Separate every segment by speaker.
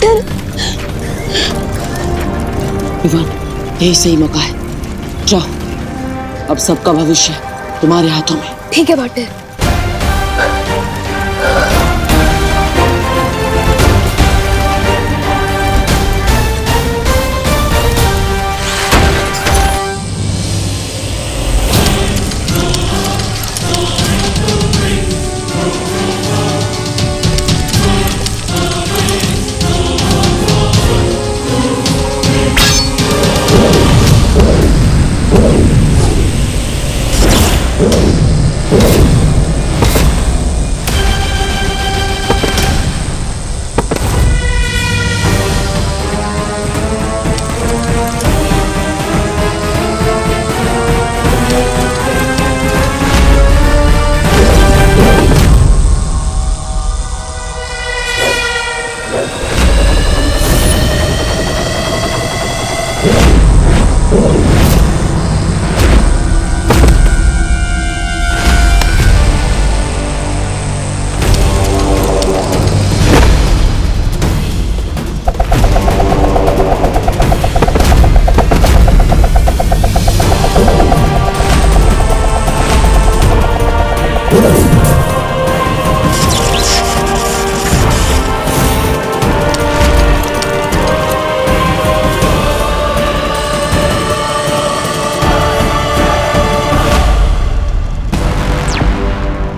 Speaker 1: Doctor.
Speaker 2: Vivaan, यही सही मौका है। जाओ, अब सबका भविष्य तुम्हारे हाथों में।
Speaker 1: ठीक है डॉक्टर।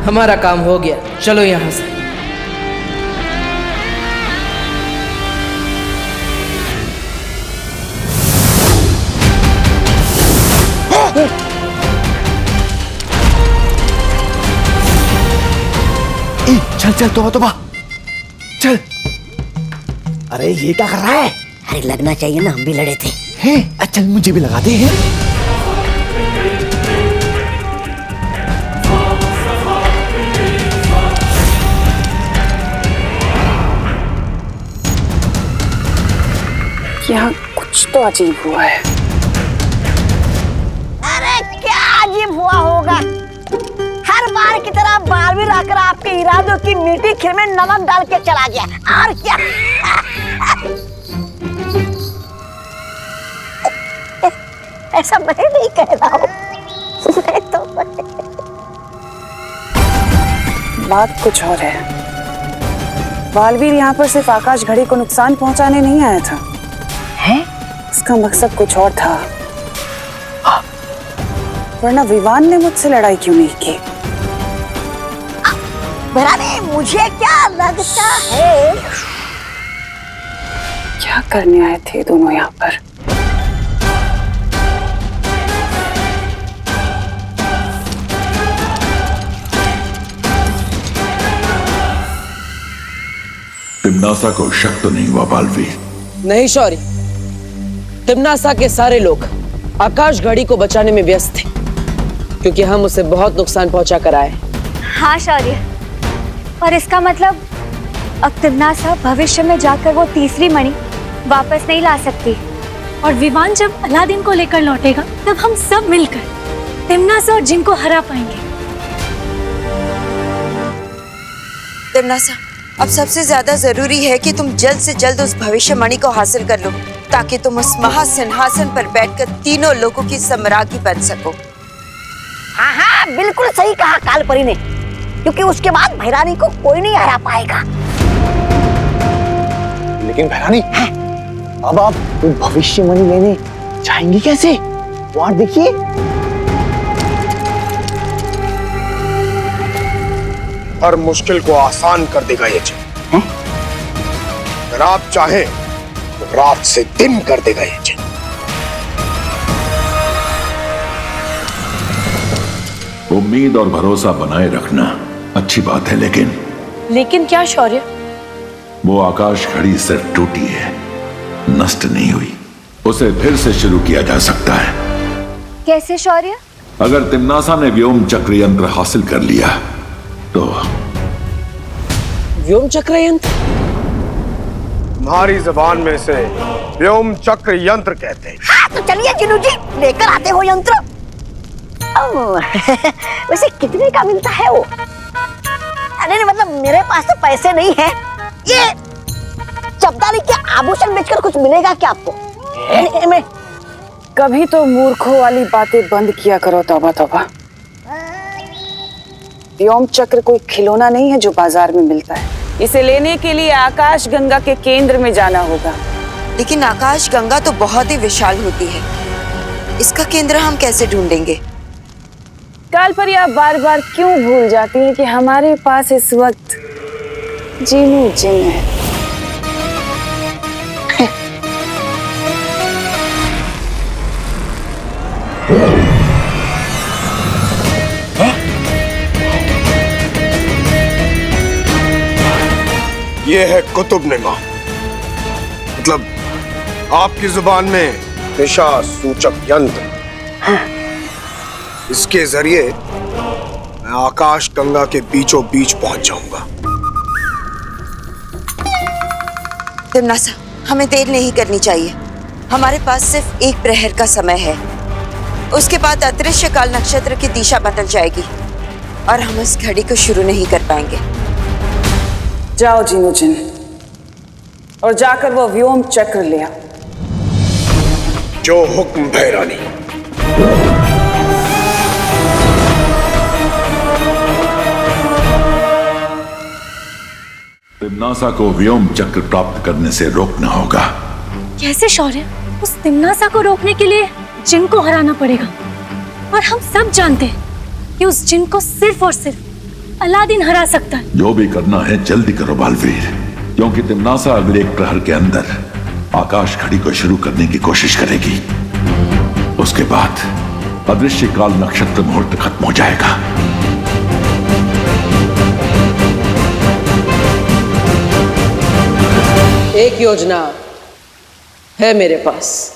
Speaker 3: हमारा काम हो गया, चलो यहाँ से।
Speaker 4: चल चल, तोबा चल। अरे ये क्या कर रहा है?
Speaker 5: अरे लगना चाहिए ना, हम भी लड़े थे।
Speaker 4: हैं? चल मुझे भी लगाते हैं।
Speaker 6: यहाँ कुछ तो अजीब हुआ है।
Speaker 5: अरे क्या अजीब हुआ होगा? हर बार की तरह बालवीर आकर आपके इरादों की मीठी खीर में नमक डाल के चला गया। और क्या? ऐसा मैं नहीं कह रहा हूँ। मैं तो
Speaker 6: बात कुछ और है। बालवीर यहाँ पर सिर्फ आकाश घड़ी को नुकसान पहुंचाने नहीं आया था।
Speaker 5: है?
Speaker 6: उसका मकसद कुछ और था। वरना विवान ने मुझसे लड़ाई क्यों नहीं की?
Speaker 5: मुझे क्या लगता है?
Speaker 6: क्या करने आए थे दोनों यहाँ पर?
Speaker 7: तिम्नासा को शक तो नहीं हुआ बालवीर?
Speaker 2: नहीं शौर्य, तिम्नासा के सारे लोग आकाश घड़ी को बचाने में व्यस्त थे, क्योंकि हम उसे बहुत नुकसान पहुंचा कर आए।
Speaker 8: हाँ शौर्य, और इसका मतलब अब तिम्नासा भविष्य में जाकर वो तीसरी मणि वापस नहीं ला सकती।
Speaker 9: और विवान जब अलादीन को लेकर लौटेगा तब हम सब मिलकर तिम्नासा और जिन को हरा पाएंगे।
Speaker 10: तिम्नासा, अब सबसे ज्यादा जरूरी है कि तुम जल्द से जल्द उस भविष्य मणि को हासिल कर लो, ताकि तुम उस महासिंहासन पर बैठकर तीनों लोगों की सम्राज्ञी बन सको।
Speaker 5: हाँ हाँ, बिल्कुल सही कहा कालपरी ने, क्योंकि उसके बाद भैरानी को कोई नहीं हरा पाएगा।
Speaker 4: लेकिन भैरानी, अब आप भविष्य मणि लेने जाएंगी कैसे? वहां देखिए।
Speaker 11: हर मुश्किल को आसान कर देगा ये जिन। अगर आप चाहें तो रात से दिन कर देगा ये जिन।
Speaker 7: उम्मीद और भरोसा बनाए रखना अच्छी बात है,
Speaker 9: लेकिन क्या शौर्य?
Speaker 7: वो आकाश घड़ी सिर्फ टूटी है, नष्ट नहीं हुई। उसे फिर से शुरू किया जा सकता है।
Speaker 8: कैसे शौर्य?
Speaker 7: अगर तिम्नासा ने व्योम चक्र यंत्र हासिल कर लिया तो।
Speaker 2: व्योम चक्र यंत्र?
Speaker 11: तुम्हारी जबान में से व्योम चक्र यंत्र कहते हैं।
Speaker 5: हाँ, तो चलिए जिनू जी, लेकर आते हो यंत्र। वैसे कितने का मिलता है वो? अरे मतलब मेरे पास तो पैसे नहीं है। ये 14 जमींदारी के आभूषण बेचकर कुछ मिलेगा क्या आपको? में
Speaker 6: कभी तो मूर्खों वाली बातें बंद किया करो। तौबा तौबा। व्योम चक्र कोई खिलौना नहीं है जो बाजार में मिलता है। इसे लेने के लिए आकाश गंगा के केंद्र में जाना होगा।
Speaker 10: लेकिन आकाश गंगा तो बहुत ही विशाल होती है, इसका केंद्र हम कैसे ढूंढेंगे?
Speaker 6: काल पर आप बार बार क्यों भूल जाती हैं कि हमारे पास इस वक्त जीनू जिन है।
Speaker 11: ये है कुतुबनुमा, मतलब आपकी जुबान में दिशा सूचक यंत्र। इसके जरिए मैं आकाश गंगा के बीचों बीच पहुंच जाऊंगा।
Speaker 10: तिम्नासा, हमें देर नहीं करनी चाहिए। हमारे पास सिर्फ एक प्रहर का समय है, उसके बाद अदृश्य काल नक्षत्र की दिशा बदल जाएगी और हम इस घड़ी को शुरू नहीं कर पाएंगे।
Speaker 6: जाओ जीनू जिन और जाकर वो व्योम चक्र ले आओ।
Speaker 11: जो हुक्म भैरानी।
Speaker 7: तिम्नासा को व्योम चक्र प्राप्त करने से रोकना होगा।
Speaker 9: कैसे शौर्य? उस तिम्नासा को रोकने के लिए जिन को हराना पड़ेगा, और हम सब जानते हैं कि उस जिन को सिर्फ और सिर्फ अलादीन हरा सकता है।
Speaker 7: जो भी करना है जल्दी करो बालवीर, क्योंकि तिम्नासा अगले एक प्रहर के अंदर आकाश घड़ी को शुरू करने की कोशिश करेगी। उसके बाद अदृश्य काल नक्षत्र मुहूर्त खत्म हो जाएगा।
Speaker 2: एक योजना है मेरे पास।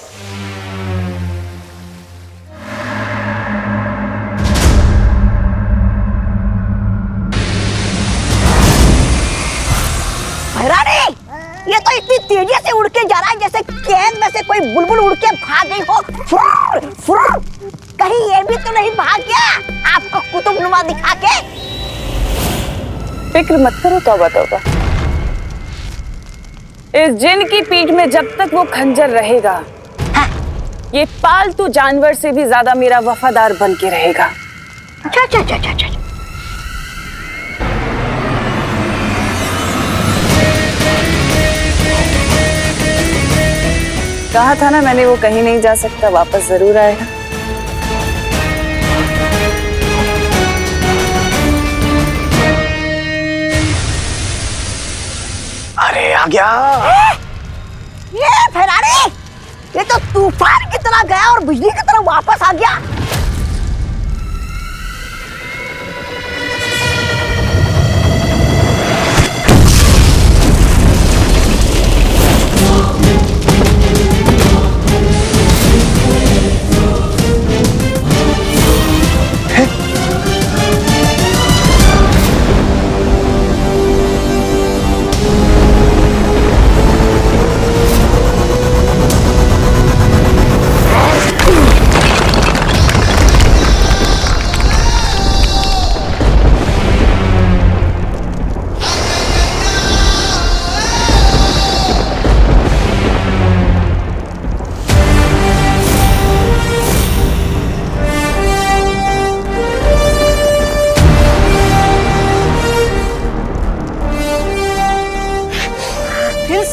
Speaker 5: भैरानी, ये तो इतनी तेजी से उड़ के जा रहा है जैसे कैद में से कोई बुलबुल उड़ के भाग गई हो। फुर, फुर। कहीं ये भी तो नहीं भाग गया आपको कुतुबनुमा दिखा के?
Speaker 6: फिक्र मत करो तौबा तौबा। इस जिन की पीठ में जब तक वो खंजर रहेगा, ये पालतू जानवर से भी ज्यादा मेरा वफादार बन के रहेगा।
Speaker 5: अच्छा अच्छा अच्छा अच्छा।
Speaker 6: कहा था ना मैंने, वो कहीं नहीं जा सकता, वापस जरूर आएगा।
Speaker 4: अरे आ गया।
Speaker 5: ये भैरानी, ये तो तूफान की तरह गया और बिजली की तरह वापस आ गया।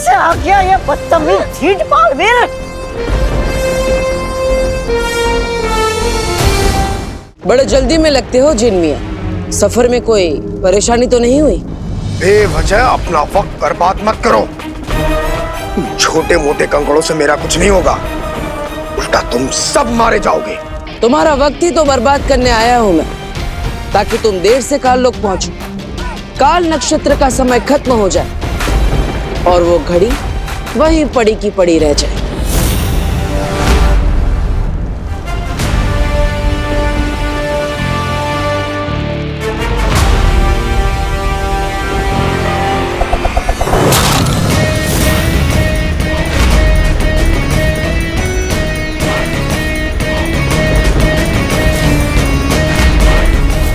Speaker 5: आ गया ये बदतमीज झीठ बालवीर।
Speaker 2: बड़े जल्दी में लगते हो जिन मियां। सफर में कोई परेशानी तो नहीं हुई?
Speaker 11: बेवजह अपना वक्त बर्बाद मत करो। छोटे मोटे कंकड़ों से मेरा कुछ नहीं होगा, उल्टा तुम सब मारे जाओगे।
Speaker 2: तुम्हारा वक्त ही तो बर्बाद करने आया हूं मैं, ताकि तुम देर से काल लोग पहुंचो, काल नक्षत्र का समय खत्म हो जाए और वो घड़ी वहीं पड़ी की पड़ी रह जाए।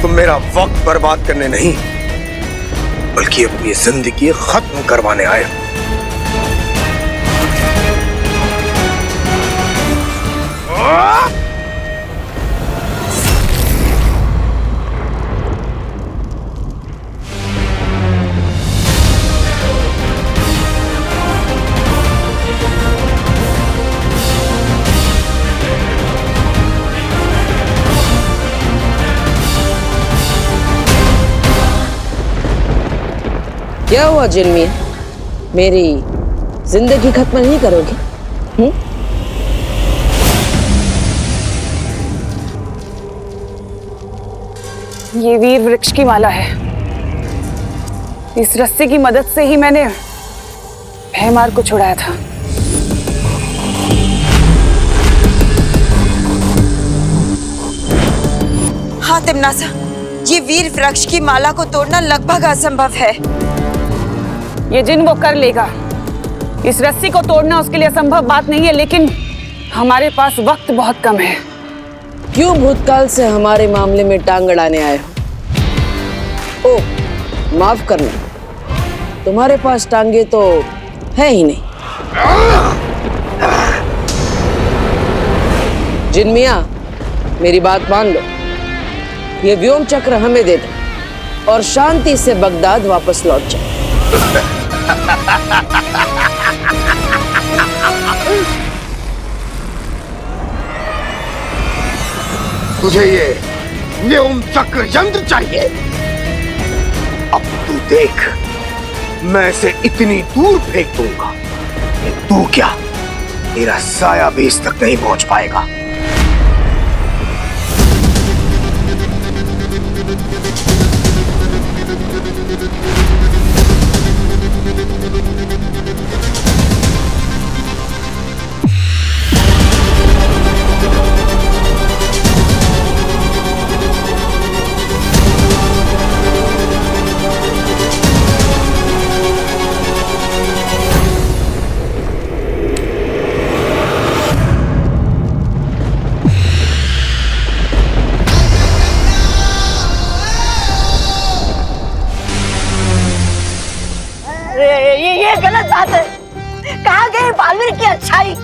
Speaker 11: तुम मेरा वक्त बर्बाद करने नहीं, बल्कि अपनी जिंदगी खत्म करवाने आए हो।
Speaker 2: क्या हुआ जिन मियां? मेरी जिंदगी खत्म नहीं करोगे?
Speaker 6: ये वीर वृक्ष की माला है। इस रस्सी की मदद से ही मैंने भयमार को छुड़ाया था।
Speaker 10: हाँ तिमनासा, ये वीर वृक्ष की माला को तोड़ना लगभग असंभव है।
Speaker 6: ये जिन वो कर लेगा। इस रस्सी को तोड़ना उसके लिए असंभव बात नहीं है, लेकिन हमारे पास वक्त बहुत कम है।
Speaker 2: क्यों भूतकाल से हमारे मामले में टांग अड़ाने आए हो? ओह, माफ करना, तुम्हारे पास टांगे तो है ही नहीं। जिन मियां, मेरी बात मान लो। ये व्योम चक्र हमें दे दो और शांति से बगदाद वापस लौट जाओ।
Speaker 11: तुझे ये व्योम चक्र यंत्र चाहिए? अब तू देख, मैं इसे इतनी दूर फेंक दूंगा कि तू क्या, तेरा साया भी इस तक नहीं पहुंच पाएगा।
Speaker 5: ये गलत बात है। कहाँ गई बालवीर की अच्छाई?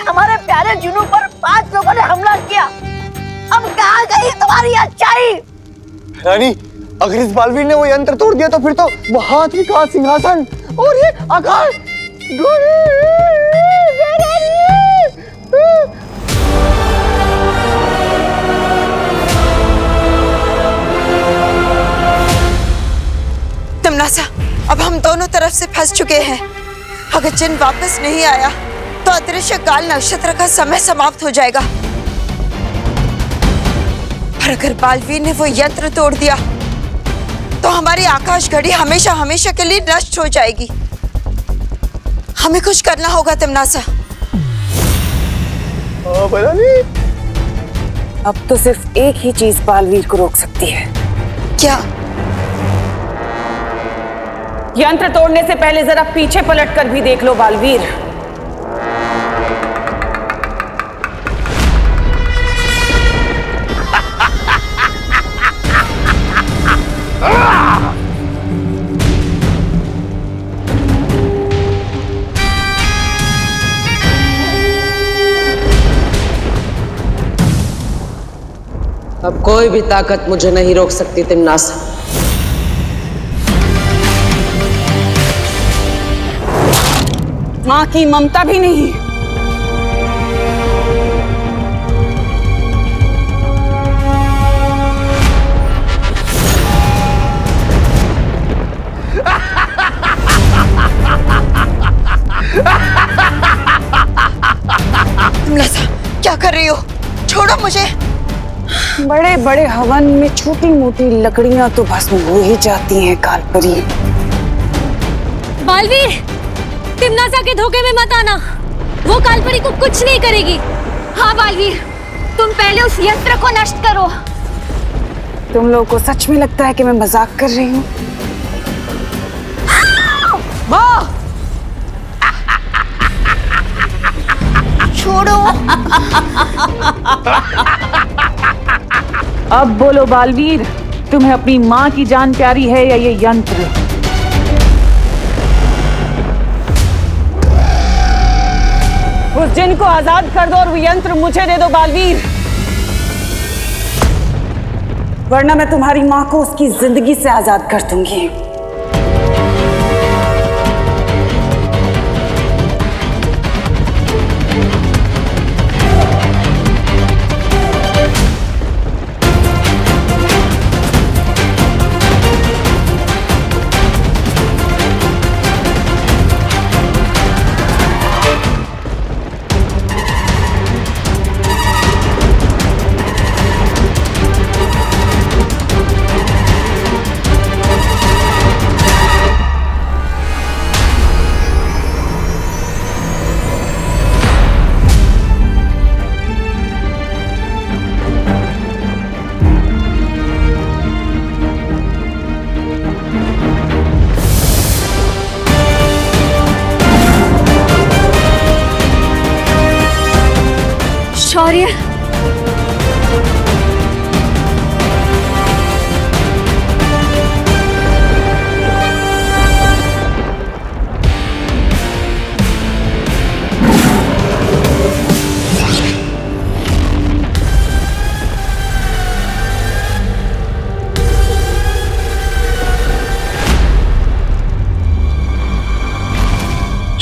Speaker 5: हमारे प्यारे जुनू पर 5 लोगों ने हमला किया। अब कहाँ गई तुम्हारी अच्छाई?
Speaker 4: रानी, अगर इस बालवीर ने वो यंत्र तोड़ दिया तो फिर तो वो हाथी का सिंहासन और ये आकाश
Speaker 10: तिमनासा, अब हम दोनों तरफ से फंस चुके हैं। अगर जिन वापस नहीं आया तो अदृश्य काल नक्षत्र का समय समाप्त हो जाएगा। और अगर बालवीर ने वो यंत्र तोड़ दिया तो हमारी आकाश घड़ी हमेशा हमेशा के लिए नष्ट हो जाएगी। हमें कुछ करना होगा तिमनासा।
Speaker 6: अब तो सिर्फ एक ही चीज बालवीर को रोक सकती है।
Speaker 10: क्या?
Speaker 6: यंत्र तोड़ने से पहले जरा पीछे पलट कर भी देख लो बालवीर।
Speaker 2: अब कोई भी ताकत मुझे नहीं रोक सकती तिमनासा।
Speaker 6: मां की ममता भी नहीं।
Speaker 10: तिमनासा, क्या कर रही हो? छोड़ो मुझे।
Speaker 6: बड़े बड़े हवन में छोटी मोटी लकड़ियां तो भस्म हो ही जाती हैं कालपरी।
Speaker 9: बालवीर, तिमनासा के धोखे में मत आना। वो कालपरी को कुछ नहीं करेगी। हाँ बालवीर, तुम पहले उस यंत्र को नष्ट करो।
Speaker 6: तुम लोगों को सच में लगता है कि मैं मजाक कर रही हूँ?
Speaker 5: माँ, छोड़ो।
Speaker 6: अब बोलो बालवीर, तुम्हें अपनी माँ की जान प्यारी है या ये यंत्र? उस जिन को आजाद कर दो और वो यंत्र मुझे दे दो बालवीर, वरना मैं तुम्हारी मां को उसकी जिंदगी से आजाद कर दूंगी।
Speaker 8: शौर्य,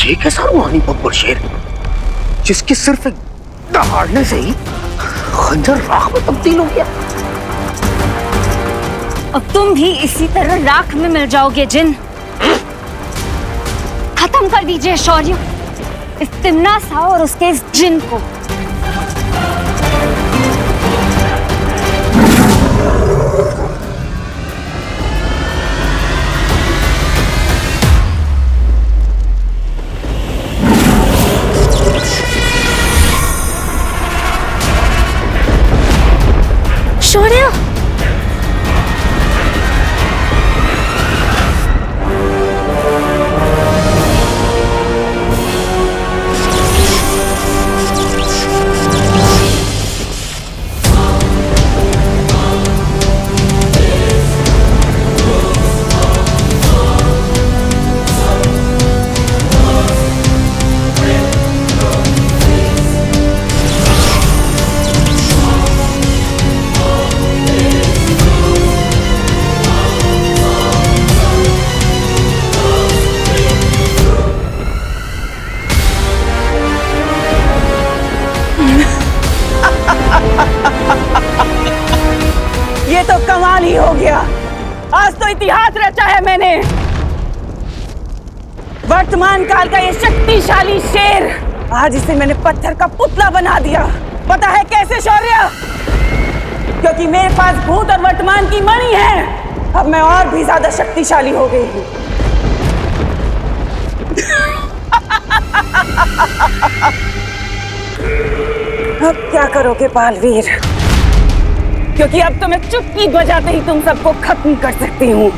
Speaker 11: ये कैसा रूहानी बब्बर शेर जिसकी सिर्फ एक दहाड़ने से ही खंजर राख में तब्दील हो गया।
Speaker 8: अब तुम भी इसी तरह राख में मिल जाओगे जिन। खत्म कर दीजिए शौर्य इस तिम्नासा और उसके इस जिन को। शौर्य,
Speaker 6: ये तो कमाल ही हो गया। आज तो इतिहास रचा है मैंने। वर्तमान काल का ये शक्तिशाली शेर, आज इसे मैंने पत्थर का पुतला बना दिया। पता है कैसे शौर्य? क्योंकि मेरे पास भूत और वर्तमान की मणि है। अब मैं और भी ज्यादा शक्तिशाली हो गई हूँ। अब क्या करोगे बालवीर? क्योंकि अब तो मैं चुटकी बजाते ही तुम सबको खत्म कर सकती हूँ।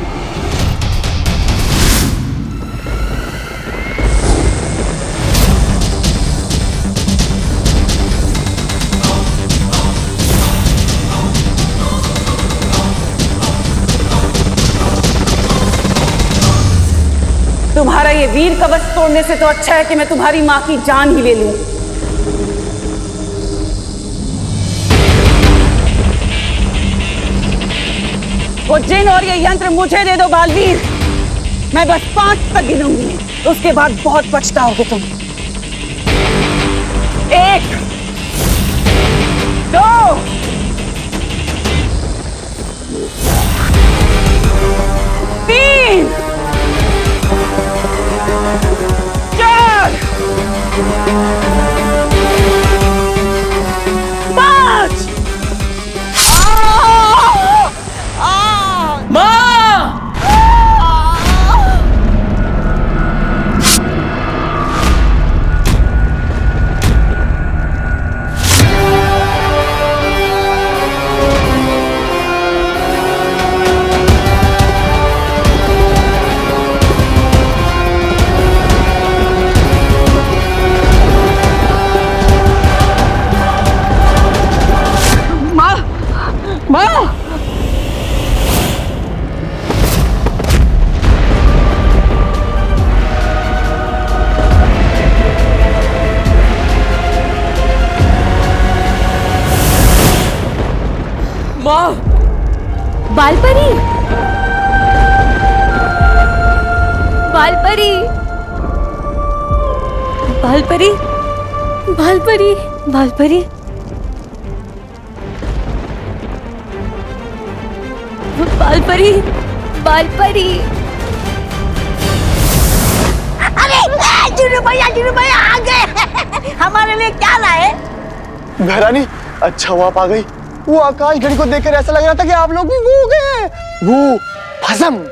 Speaker 6: तुम्हारा ये वीर कवच तोड़ने से तो अच्छा है कि मैं तुम्हारी माँ की जान ही ले लूं। वो जिन और ये यंत्र मुझे दे दो बालवीर। मैं बस 5 तक गिनूंगी, उसके बाद बहुत पछताओगे तुम। 1, 2, 3, 4, 5।
Speaker 8: बालपरी, बालपरी, बालपरी, बालपरी, बालपरी, बालपरी, बालपरी।
Speaker 5: अरे जीनू भैया आ गए। हमारे लिए क्या लाए?
Speaker 4: भैरानी, अच्छा हुआ आप आ गई। वो आकाश घड़ी को देखकर ऐसा लग रहा था कि आप लोग भी वो गए। वो भस्म।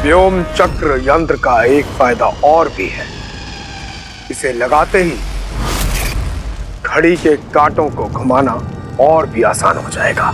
Speaker 11: व्योम चक्र यंत्र का एक फायदा और भी है। इसे लगाते ही घड़ी के कांटों को घुमाना और भी आसान हो जाएगा।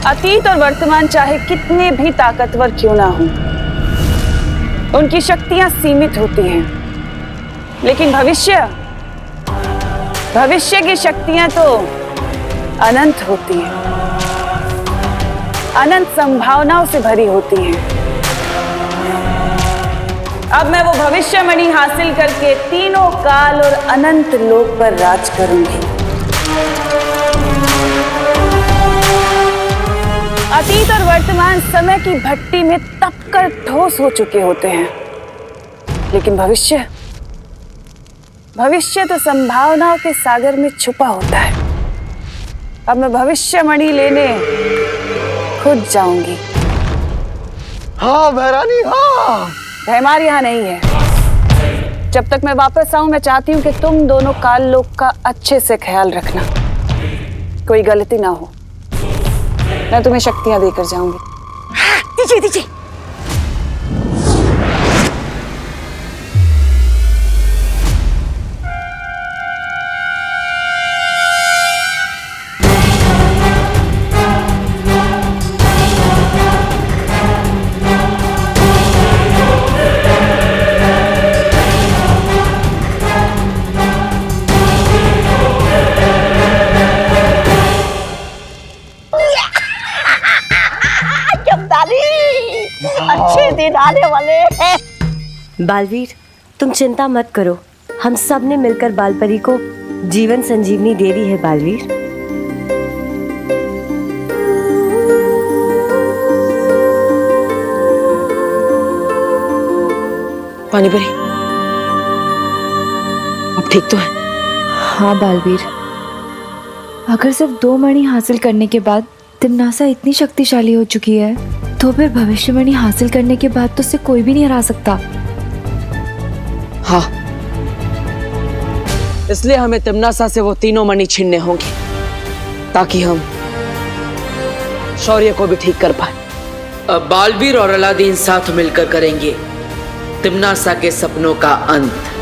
Speaker 6: अतीत और वर्तमान चाहे कितने भी ताकतवर क्यों ना हो, उनकी शक्तियां सीमित होती हैं, लेकिन भविष्य की शक्तियां तो अनंत होती हैं, अनंत संभावनाओं से भरी होती हैं। अब मैं वो भविष्यमणि हासिल करके तीनों काल और अनंत लोक पर राज करूंगी। अतीत और वर्तमान समय की भट्टी में तपकर ठोस हो चुके होते हैं, लेकिन भविष्य तो संभावनाओं के सागर में छुपा होता है। अब मैं भविष्यमणि लेने खुद जाऊंगी।
Speaker 4: हाँ भैरानी, हाँ।
Speaker 6: भैमार यहाँ नहीं है। जब तक मैं वापस आऊं, मैं चाहती हूँ कि तुम दोनों काल लोक का अच्छे से ख्याल रखना, कोई गलती ना हो। मैं तुम्हें शक्तियां देकर जाऊंगी।
Speaker 5: दीजिए। अच्छे दिन आने वाले हैं।
Speaker 1: बालवीर, तुम चिंता मत करो, हम सब ने मिलकर बालपरी को जीवन संजीवनी दे दी है। बालवीर,
Speaker 2: पानी परी, अब ठीक तो है?
Speaker 12: हाँ बालवीर, अगर सिर्फ 2 मणि हासिल करने के बाद तिम्नासा इतनी शक्तिशाली हो चुकी है, तो फिर भविष्यमणि हासिल करने के बाद तो उसे कोई भी नहीं हरा सकता।
Speaker 2: हाँ, इसलिए हमें तिम्नासा से वो तीनों मणि छीनने होंगे, ताकि हम शौर्य को भी ठीक कर पाए।
Speaker 3: अब बालवीर और अलादीन साथ मिलकर करेंगे तिम्नासा के सपनों का अंत।